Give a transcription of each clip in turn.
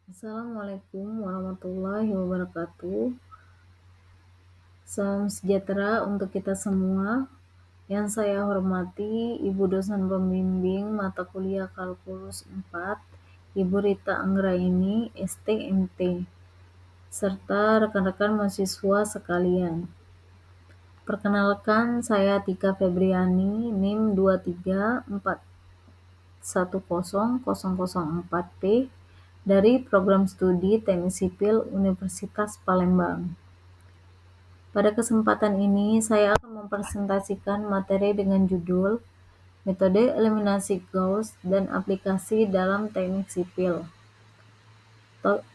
Assalamualaikum warahmatullahi wabarakatuh. Salam sejahtera untuk kita semua. Yang saya hormati Ibu dosen pembimbing mata kuliah Kalkulus 4, Ibu Rita Anggraini, STMT, serta rekan-rekan mahasiswa sekalian. Perkenalkan, saya Tika Febriani, NIM 234100004P dari Program Studi Teknik Sipil Universitas Palembang. Pada kesempatan ini, saya akan mempresentasikan materi dengan judul Metode Eliminasi Gauss dan Aplikasi dalam Teknik Sipil.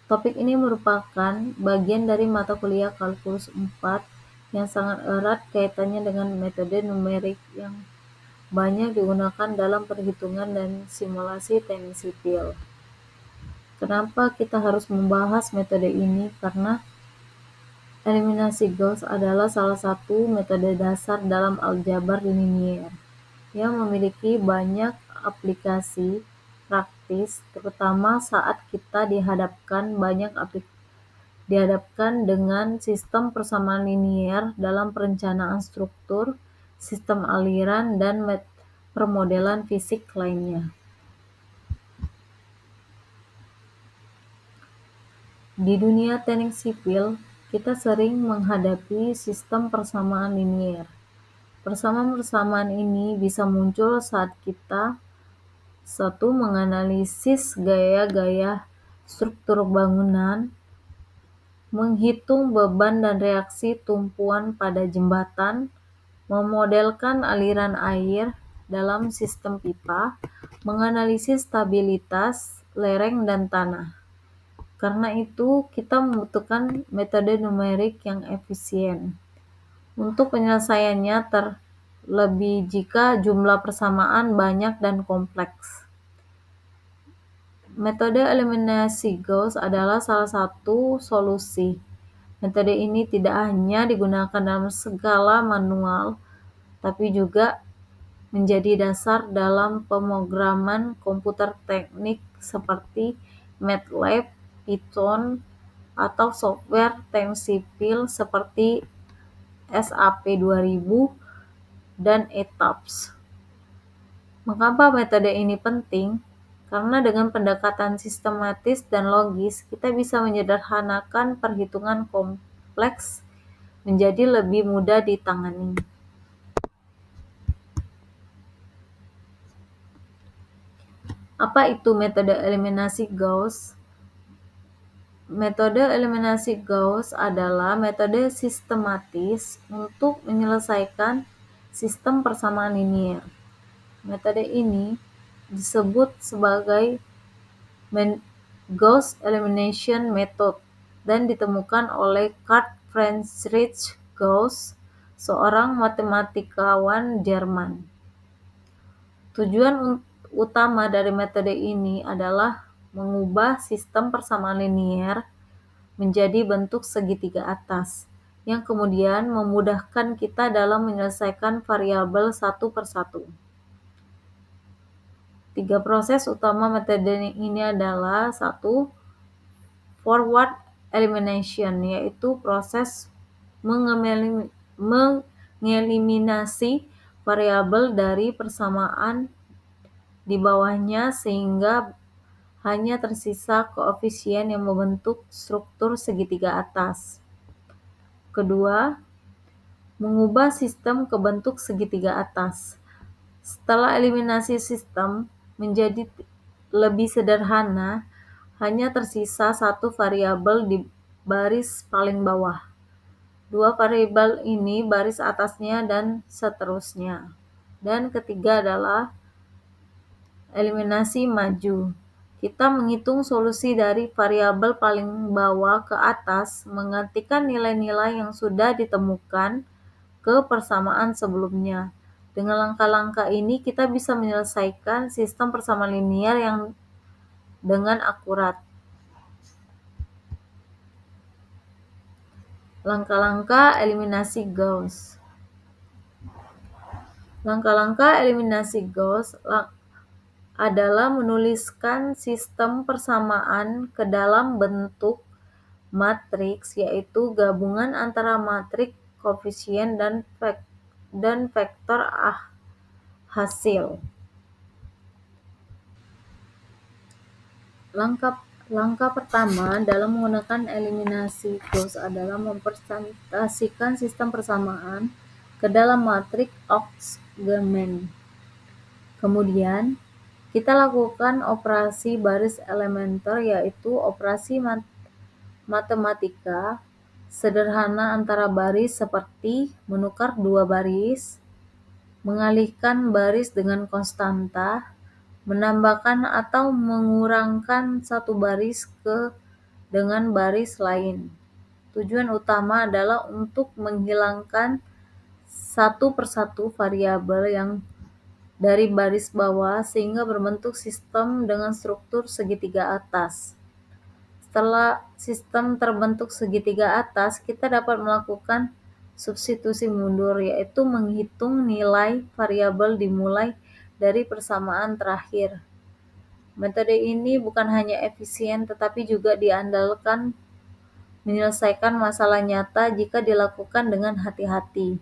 Topik ini merupakan bagian dari mata kuliah Kalkulus 4 yang sangat erat kaitannya dengan metode numerik yang banyak digunakan dalam perhitungan dan simulasi teknik sipil. Kenapa kita harus membahas metode ini? Karena eliminasi Gauss adalah salah satu metode dasar dalam aljabar linier yang memiliki banyak aplikasi praktis, terutama saat kita dihadapkan dengan sistem persamaan linier dalam perencanaan struktur, sistem aliran, dan permodelan fisik lainnya. Di dunia teknik sipil, kita sering menghadapi sistem persamaan linier. Persamaan-persamaan ini bisa muncul saat kita menganalisis gaya-gaya struktur bangunan, menghitung beban dan reaksi tumpuan pada jembatan, memodelkan aliran air dalam sistem pipa, menganalisis stabilitas lereng dan tanah. Karena itu, kita membutuhkan metode numerik yang efisien untuk penyelesaiannya, terlebih jika jumlah persamaan banyak dan kompleks. Metode eliminasi Gauss adalah salah satu solusi. Metode ini tidak hanya digunakan dalam skala manual, tapi juga menjadi dasar dalam pemrograman komputer teknik seperti MATLAB, Python, atau software teknik sipil seperti SAP 2000 dan ETABS. Mengapa metode ini penting? Karena dengan pendekatan sistematis dan logis, kita bisa menyederhanakan perhitungan kompleks menjadi lebih mudah ditangani. Apa itu metode eliminasi Gauss? Metode eliminasi Gauss adalah metode sistematis untuk menyelesaikan sistem persamaan linier. Metode ini disebut sebagai Gauss Elimination Method dan ditemukan oleh Carl Friedrich Gauss, seorang matematikawan Jerman. Tujuan utama dari metode ini adalah mengubah sistem persamaan linier menjadi bentuk segitiga atas, yang kemudian memudahkan kita dalam menyelesaikan variabel satu persatu. 3 proses utama metode ini adalah 1. Forward elimination, yaitu proses mengeliminasi variabel dari persamaan di bawahnya sehingga hanya tersisa koefisien yang membentuk struktur segitiga atas. Kedua, mengubah sistem ke bentuk segitiga atas. Setelah eliminasi sistem menjadi lebih sederhana, hanya tersisa satu variabel di baris paling bawah, 2 variabel ini baris atasnya, dan seterusnya. Dan ketiga adalah eliminasi maju. Kita menghitung solusi dari variabel paling bawah ke atas, menggantikan nilai-nilai yang sudah ditemukan ke persamaan sebelumnya. Dengan langkah-langkah ini, kita bisa menyelesaikan sistem persamaan linier yang dengan akurat. Langkah-langkah eliminasi Gauss. Langkah-langkah eliminasi Gauss adalah menuliskan sistem persamaan ke dalam bentuk matriks, yaitu gabungan antara matriks koefisien dan vektor hasil. Langkah pertama dalam menggunakan eliminasi Gauss adalah mempresentasikan sistem persamaan ke dalam matriks Oxgeman. Kemudian, kita lakukan operasi baris elementer, yaitu operasi matematika sederhana antara baris seperti menukar dua baris, mengalihkan baris dengan konstanta, menambahkan atau mengurangkan satu baris dengan baris lain. Tujuan utama adalah untuk menghilangkan satu persatu variabel yang dari baris bawah sehingga berbentuk sistem dengan struktur segitiga atas. Setelah sistem terbentuk segitiga atas, kita dapat melakukan substitusi mundur, yaitu menghitung nilai variabel dimulai dari persamaan terakhir. Metode ini bukan hanya efisien tetapi juga diandalkan menyelesaikan masalah nyata jika dilakukan dengan hati-hati.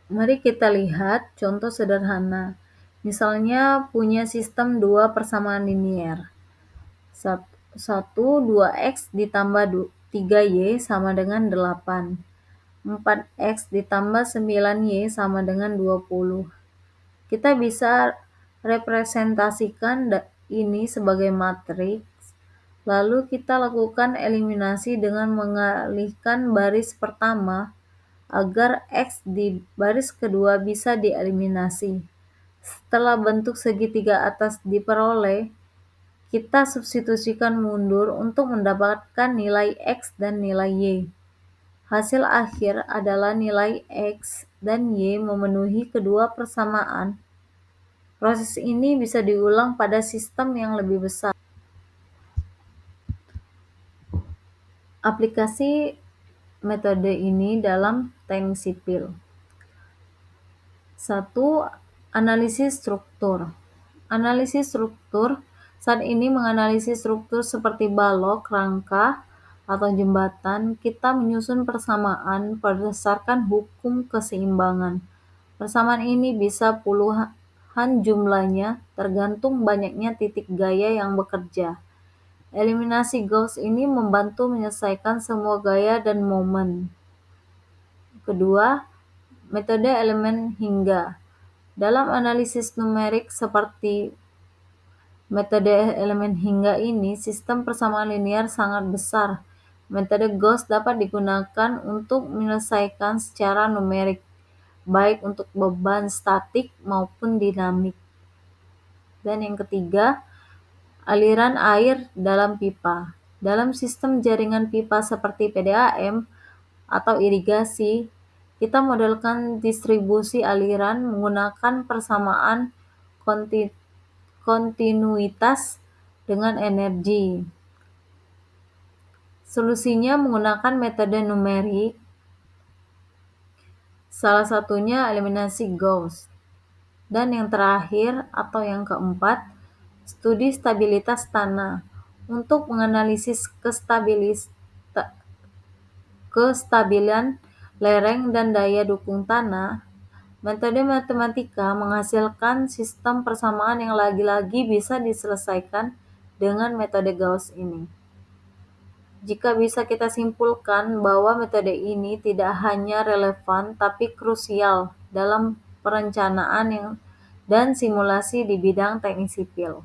Mari kita lihat contoh sederhana. Misalnya punya sistem dua persamaan linier. 2x ditambah 3y sama dengan 8. 4x ditambah 9y sama dengan 20. Kita bisa representasikan ini sebagai matriks, lalu kita lakukan eliminasi dengan mengalihkan baris pertama agar x di baris kedua bisa dieliminasi. Setelah bentuk segitiga atas diperoleh, kita substitusikan mundur untuk mendapatkan nilai x dan nilai y. Hasil akhir adalah nilai x dan y memenuhi kedua persamaan. Proses ini bisa diulang pada sistem yang lebih besar. Aplikasi metode ini dalam teknik sipil. 1. Analisis struktur. Analisis struktur saat ini menganalisis struktur seperti balok, rangka, atau jembatan. Kita menyusun persamaan berdasarkan hukum keseimbangan. Persamaan ini bisa puluhan jumlahnya, tergantung banyaknya titik gaya yang bekerja. Eliminasi Gauss ini membantu menyelesaikan semua gaya dan momen. Kedua, metode elemen hingga. Dalam analisis numerik seperti metode elemen hingga ini, sistem persamaan linear sangat besar. Metode Gauss dapat digunakan untuk menyelesaikan secara numerik, baik untuk beban statik maupun dinamik. Dan yang ketiga, aliran air dalam pipa. Dalam sistem jaringan pipa seperti PDAM atau irigasi, kita modelkan distribusi aliran menggunakan persamaan kontinuitas dengan energi. Solusinya menggunakan metode numerik, salah satunya eliminasi Gauss. Dan yang terakhir atau yang keempat, studi stabilitas tanah. Untuk menganalisis kestabilan lereng dan daya dukung tanah, metode matematika menghasilkan sistem persamaan yang lagi-lagi bisa diselesaikan dengan metode Gauss ini. Jika bisa kita simpulkan bahwa metode ini tidak hanya relevan tapi krusial dalam perencanaan dan simulasi di bidang teknik sipil.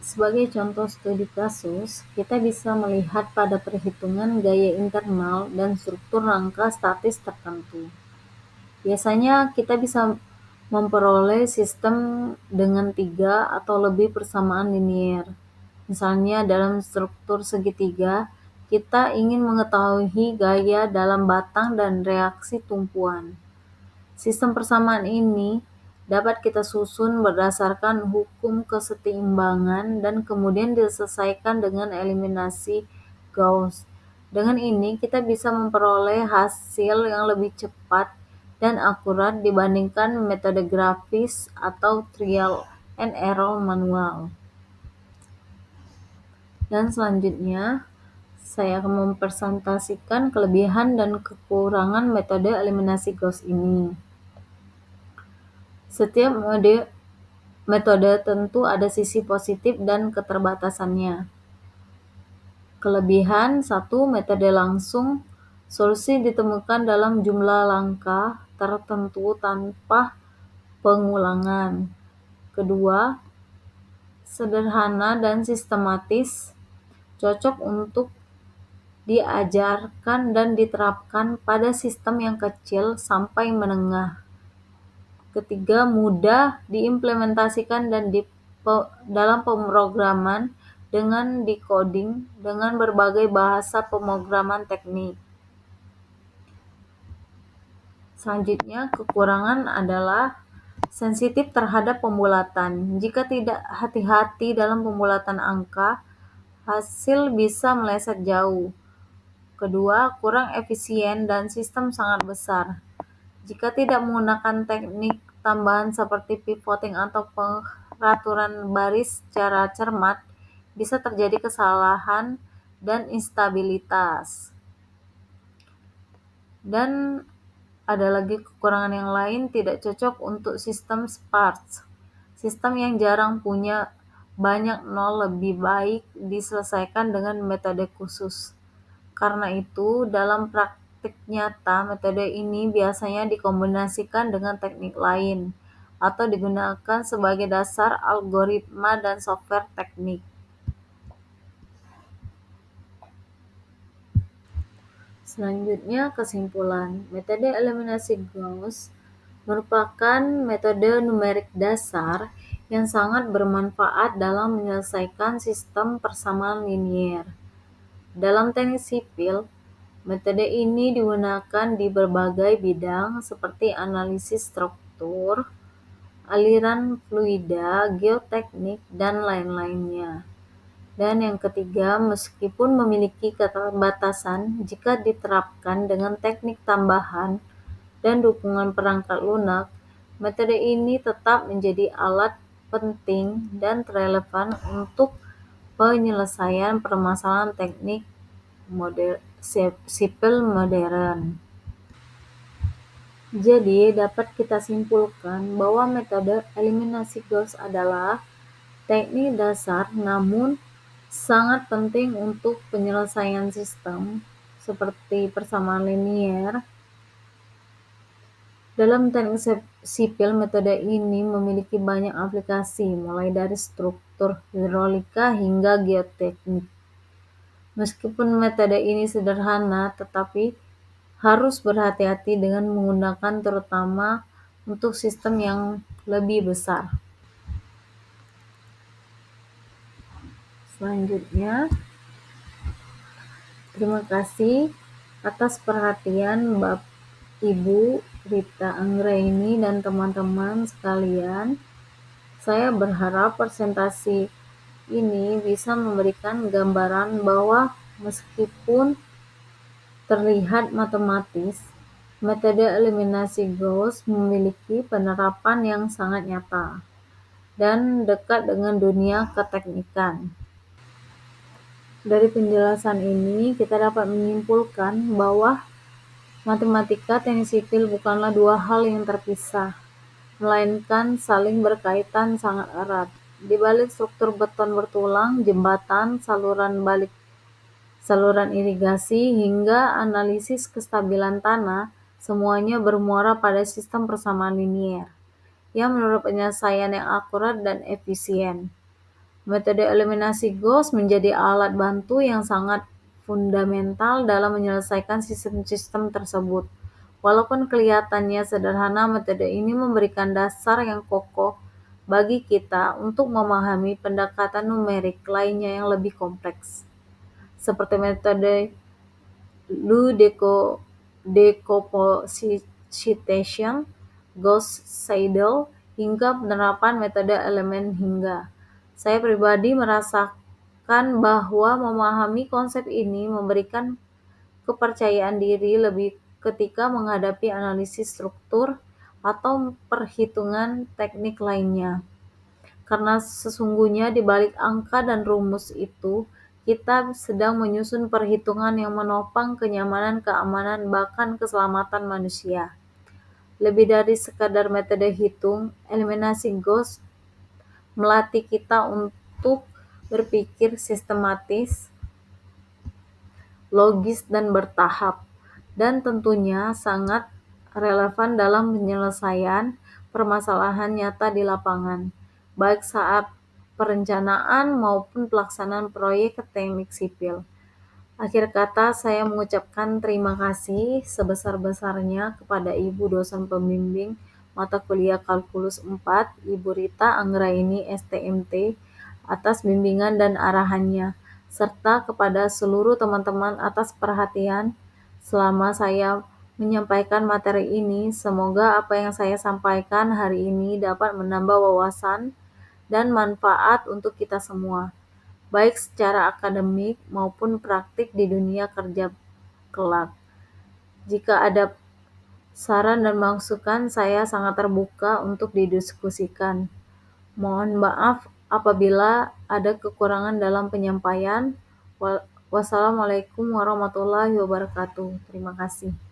Sebagai contoh studi kasus, kita bisa melihat pada perhitungan gaya internal dan struktur rangka statis tertentu. Biasanya kita bisa memperoleh sistem dengan 3 atau lebih persamaan linier. Misalnya dalam struktur segitiga, kita ingin mengetahui gaya dalam batang dan reaksi tumpuan. Sistem persamaan ini dapat kita susun berdasarkan hukum kesetimbangan dan kemudian diselesaikan dengan eliminasi Gauss. Dengan ini, kita bisa memperoleh hasil yang lebih cepat dan akurat dibandingkan metode grafis atau trial and error manual. Dan selanjutnya, saya akan mempresentasikan kelebihan dan kekurangan metode eliminasi Gauss ini. Setiap metode tentu ada sisi positif dan keterbatasannya. Kelebihan: 1. Metode langsung. Solusi ditemukan dalam jumlah langkah tertentu tanpa pengulangan. Kedua, sederhana dan sistematis, cocok untuk diajarkan dan diterapkan pada sistem yang kecil sampai menengah. Ketiga, mudah diimplementasikan dan dalam pemrograman dengan decoding dengan berbagai bahasa pemrograman teknik. Selanjutnya, kekurangan adalah sensitif terhadap pembulatan. Jika tidak hati-hati dalam pembulatan angka, hasil bisa meleset jauh. Kedua, kurang efisien dan sistem sangat besar. Jika tidak menggunakan teknik tambahan seperti pivoting atau pengaturan baris secara cermat, bisa terjadi kesalahan dan instabilitas. Dan ada lagi kekurangan yang lain, tidak cocok untuk sistem sparse. Sistem yang jarang punya banyak nol lebih baik diselesaikan dengan metode khusus. Karena itu, dalam praktik nyata, metode ini biasanya dikombinasikan dengan teknik lain atau digunakan sebagai dasar algoritma dan software teknik. Selanjutnya, kesimpulan. Metode eliminasi Gauss merupakan metode numerik dasar yang sangat bermanfaat dalam menyelesaikan sistem persamaan linier. Dalam teknik sipil, metode ini digunakan di berbagai bidang seperti analisis struktur, aliran fluida, geoteknik, dan lain-lainnya. Dan yang ketiga, meskipun memiliki keterbatasan jika diterapkan dengan teknik tambahan dan dukungan perangkat lunak, metode ini tetap menjadi alat penting dan relevan untuk penyelesaian permasalahan teknik sipil modern. Jadi, dapat kita simpulkan bahwa metode eliminasi Gauss adalah teknik dasar namun sangat penting untuk penyelesaian sistem seperti persamaan linier. Dalam teknik sipil, metode ini memiliki banyak aplikasi, mulai dari struktur hidrolika hingga geoteknik. Meskipun metode ini sederhana, tetapi harus berhati-hati dengan menggunakan terutama untuk sistem yang lebih besar. Selanjutnya, terima kasih atas perhatian Ibu Rita Anggraini dan teman-teman sekalian. Saya berharap presentasi ini bisa memberikan gambaran bahwa meskipun terlihat matematis, metode eliminasi Gauss memiliki penerapan yang sangat nyata dan dekat dengan dunia keteknikan. Dari penjelasan ini, kita dapat menyimpulkan bahwa matematika teknik sipil bukanlah dua hal yang terpisah, melainkan saling berkaitan sangat erat. Di balik struktur beton bertulang, jembatan, saluran irigasi, hingga analisis kestabilan tanah, semuanya bermuara pada sistem persamaan linier yang menurut penyelesaian yang akurat dan efisien. Metode eliminasi Gauss menjadi alat bantu yang sangat fundamental dalam menyelesaikan sistem-sistem tersebut. Walaupun kelihatannya sederhana, metode ini memberikan dasar yang kokoh bagi kita untuk memahami pendekatan numerik lainnya yang lebih kompleks, seperti metode Low decomposition, Gauss-Seidel, hingga penerapan metode elemen hingga. Saya pribadi merasakan bahwa memahami konsep ini memberikan kepercayaan diri lebih ketika menghadapi analisis struktur atau perhitungan teknik lainnya. Karena sesungguhnya di balik angka dan rumus itu, kita sedang menyusun perhitungan yang menopang kenyamanan, keamanan, bahkan keselamatan manusia. Lebih dari sekadar metode hitung, eliminasi ghost melatih kita untuk berpikir sistematis, logis, dan bertahap, dan tentunya sangat relevan dalam penyelesaian permasalahan nyata di lapangan, baik saat perencanaan maupun pelaksanaan proyek teknik sipil. Akhir kata, saya mengucapkan terima kasih sebesar-besarnya kepada Ibu dosen pembimbing mata kuliah Kalkulus 4, Ibu Rita Anggraini STMT, atas bimbingan dan arahannya, serta kepada seluruh teman-teman atas perhatian selama saya menyampaikan materi ini. Semoga apa yang saya sampaikan hari ini dapat menambah wawasan dan manfaat untuk kita semua, baik secara akademik maupun praktik di dunia kerja kelak. Jika ada saran dan masukan, saya sangat terbuka untuk didiskusikan. Mohon maaf apabila ada kekurangan dalam penyampaian. Wassalamualaikum warahmatullahi wabarakatuh. Terima kasih.